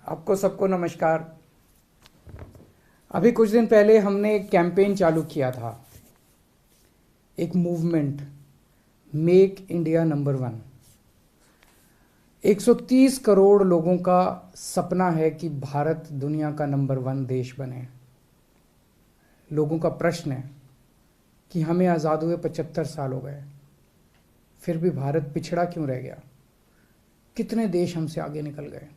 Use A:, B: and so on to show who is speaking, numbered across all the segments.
A: आपको सबको नमस्कार। अभी कुछ दिन पहले हमने एक कैंपेन चालू किया था, एक movement, make India number one. 130 crore लोगों का सपना है कि भारत दुनिया का नंबर वन देश बने। लोगों का प्रश्न है कि हमें आज़ाद हुए 75 साल हो गए, फिर भी भारत पिछड़ा क्यों रह गया? कितने देश हमसे आगे निकल गए।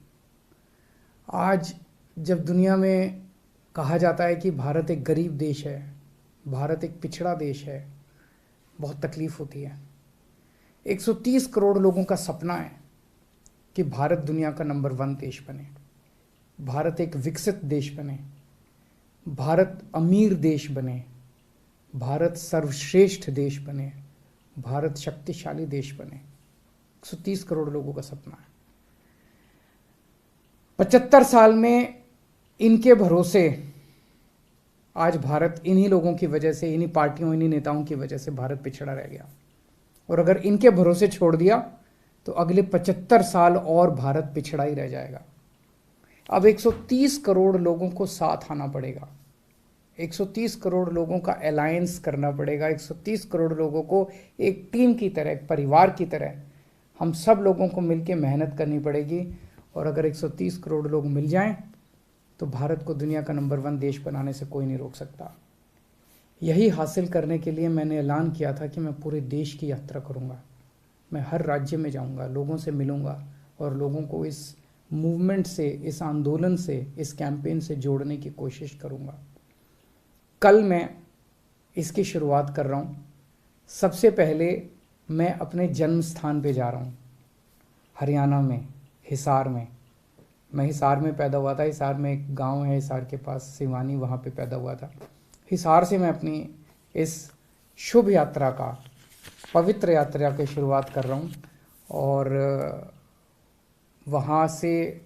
A: आज जब दुनिया में कहा जाता है कि भारत एक गरीब देश है, भारत एक पिछड़ा देश है, बहुत तकलीफ होती है। 130 करोड़ लोगों का सपना है कि भारत दुनिया का नंबर वन देश बने, भारत एक विकसित देश बने, भारत अमीर देश बने, भारत सर्वश्रेष्ठ देश बने, भारत शक्तिशाली देश बने। 130 करोड़ लोगों का सपना है। 75 साल में इनके भरोसे आज भारत, इन्हीं लोगों की वजह से, इन्हीं पार्टियों, इन्हीं नेताओं की वजह से भारत पिछड़ा रह गया। और अगर इनके भरोसे छोड़ दिया तो अगले 75 साल और भारत पिछड़ा ही रह जाएगा। अब 130 करोड़ लोगों को साथ आना पड़ेगा, 130 करोड़ लोगों का अलायंस करना पड़ेगा, 130 करोड़ लोगों को एक टीम की तरह, एक परिवार की तरह हम सब लोगों को मिलकर मेहनत करनी पड़ेगी। और अगर 130 करोड़ लोग मिल जाएं तो भारत को दुनिया का नंबर वन देश बनाने से कोई नहीं रोक सकता। यही हासिल करने के लिए मैंने ऐलान किया था कि मैं पूरे देश की यात्रा करूंगा। मैं हर राज्य में जाऊंगा, लोगों से मिलूंगा और लोगों को इस मूवमेंट से, इस आंदोलन से, इस कैंपेन से जोड़ने की कोशिश करूंगा। कल मैं इसकी शुरुआत कर रहा हूँ। सबसे पहले मैं अपने जन्म स्थान पे जा रहा हूँ, हरियाणा में, हिसार में। मैं हिसार में पैदा हुआ था। हिसार में एक गांव है, हिसार के पास सिवानी, वहाँ पे पैदा हुआ था। हिसार से मैं अपनी इस शुभ यात्रा का, पवित्र यात्रा की शुरुआत कर रहा हूँ और वहाँ से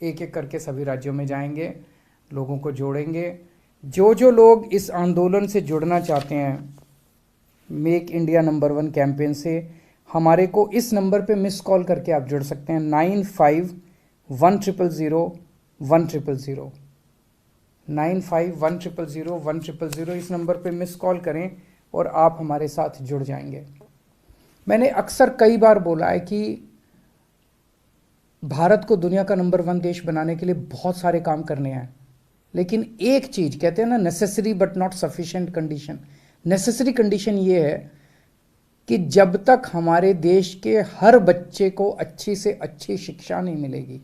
A: एक एक करके सभी राज्यों में जाएंगे, लोगों को जोड़ेंगे। जो लोग इस आंदोलन से जुड़ना चाहते हैं, make India number one campaign से, हमारे को इस नंबर पे मिस कॉल करके आप जुड़ सकते हैं। 95100100 95100100 इस नंबर पे मिस कॉल करें और आप हमारे साथ जुड़ जाएंगे। मैंने अक्सर कई बार बोला है कि भारत को दुनिया का नंबर वन देश बनाने के लिए बहुत सारे काम करने हैं, लेकिन एक चीज कहते हैं ना, necessary but not sufficient condition. Necessary condition ये है कि जब तक हमारे देश के हर बच्चे को अच्छी से अच्छी शिक्षा नहीं मिलेगी,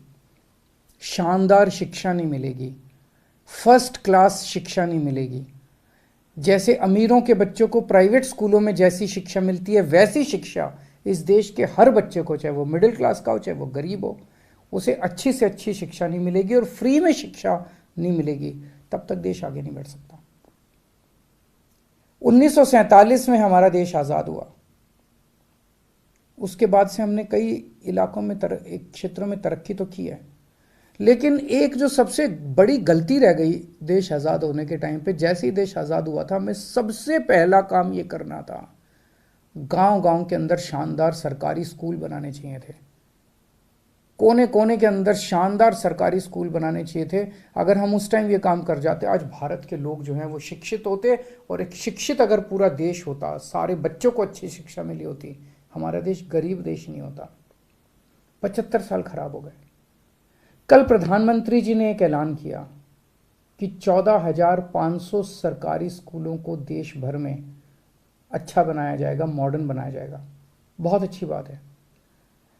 A: शानदार शिक्षा नहीं मिलेगी, फर्स्ट क्लास शिक्षा नहीं मिलेगी, जैसे अमीरों के बच्चों को प्राइवेट स्कूलों में जैसी शिक्षा मिलती है वैसी शिक्षा इस देश के हर बच्चे को, चाहे वो मिडिल क्लास का हो चाहे वो गरीब हो, उसे अच्छी से अच्छी शिक्षा नहीं मिलेगी और फ्री में शिक्षा नहीं मिलेगी, तब तक देश आगे नहीं बढ़ सकता। 1947 में हमारा देश आज़ाद हुआ। उसके बाद से हमने कई इलाकों में, क्षेत्रों में तरक्की तो की है, लेकिन एक जो सबसे बड़ी गलती रह गई देश आज़ाद होने के टाइम पे, जैसे ही देश आज़ाद हुआ था, हमें सबसे पहला काम ये करना था, गांव-गांव के अंदर शानदार सरकारी स्कूल बनाने चाहिए थे। कोने कोने के अंदर शानदार सरकारी स्कूल बनाने चाहिए थे। अगर हम उस टाइम ये काम कर जाते, आज भारत के लोग जो हैं वो शिक्षित होते, और एक शिक्षित अगर पूरा देश होता, सारे बच्चों को अच्छी शिक्षा मिली होती, हमारा देश गरीब देश नहीं होता। 75 साल खराब हो गए। कल प्रधानमंत्री जी ने एक ऐलान किया कि 14,500 सरकारी स्कूलों को देश भर में अच्छा बनाया जाएगा, मॉडर्न बनाया जाएगा। बहुत अच्छी बात है,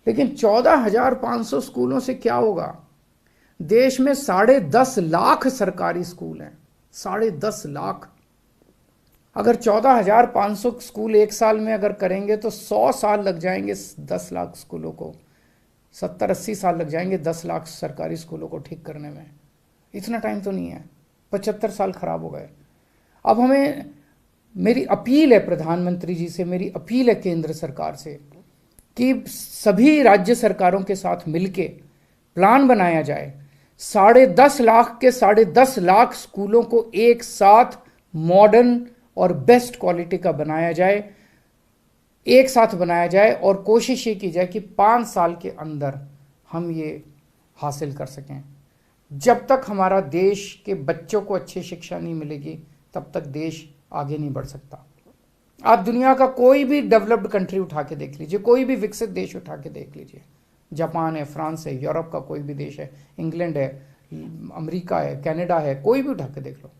A: लेकिन 14,500 स्कूलों से क्या होगा? देश में 10.5 लाख सरकारी स्कूल हैं, 10.5 लाख। अगर 14,500 स्कूल एक साल में अगर करेंगे तो 100 साल लग जाएंगे 10 लाख स्कूलों को, 70-80 साल लग जाएंगे 10 लाख सरकारी स्कूलों को ठीक करने में। इतना टाइम तो नहीं है। 75 साल खराब हो गए। अब हमें, मेरी अपील है प्रधानमंत्री जी से, मेरी अपील है केंद्र सरकार से कि सभी राज्य सरकारों के साथ मिलके प्लान बनाया जाए, 10.5 लाख के 10.5 लाख स्कूलों को एक साथ मॉडर्न और बेस्ट क्वालिटी का बनाया जाए। एक साथ बनाया जाए और कोशिश ये की जाए कि 5 साल के अंदर हम ये हासिल कर सकें। जब तक हमारा देश के बच्चों को अच्छी शिक्षा नहीं मिलेगी तब तक देश आगे नहीं बढ़ सकता। आप दुनिया का कोई भी डेवलप्ड कंट्री उठा के देख लीजिए, कोई भी विकसित देश उठा के देख लीजिए, जापान है, फ्रांस है, यूरोप का कोई भी देश है, इंग्लैंड है, अमेरिका है, कनाडा है, कोई भी उठा के देख लो।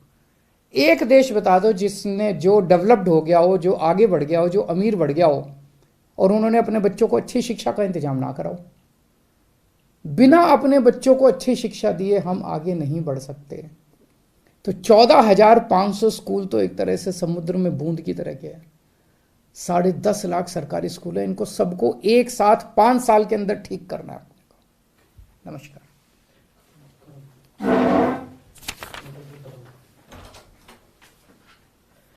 A: एक देश बता दो जिसने जो डेवलप्ड हो गया हो, जो आगे बढ़ गया हो, जो अमीर बढ़ गया हो और उन्होंने अपने बच्चों को अच्छी शिक्षा का इंतजाम ना कराओ। बिना अपने बच्चों को अच्छी शिक्षा दिए हम आगे नहीं बढ़ सकते। तो 14,500 स्कूल तो एक तरह से समुद्र में बूंद की तरह के हैं। 10.5 लाख सरकारी स्कूल है, इनको सबको एक साथ 5 साल के अंदर ठीक करना है। नमस्कार।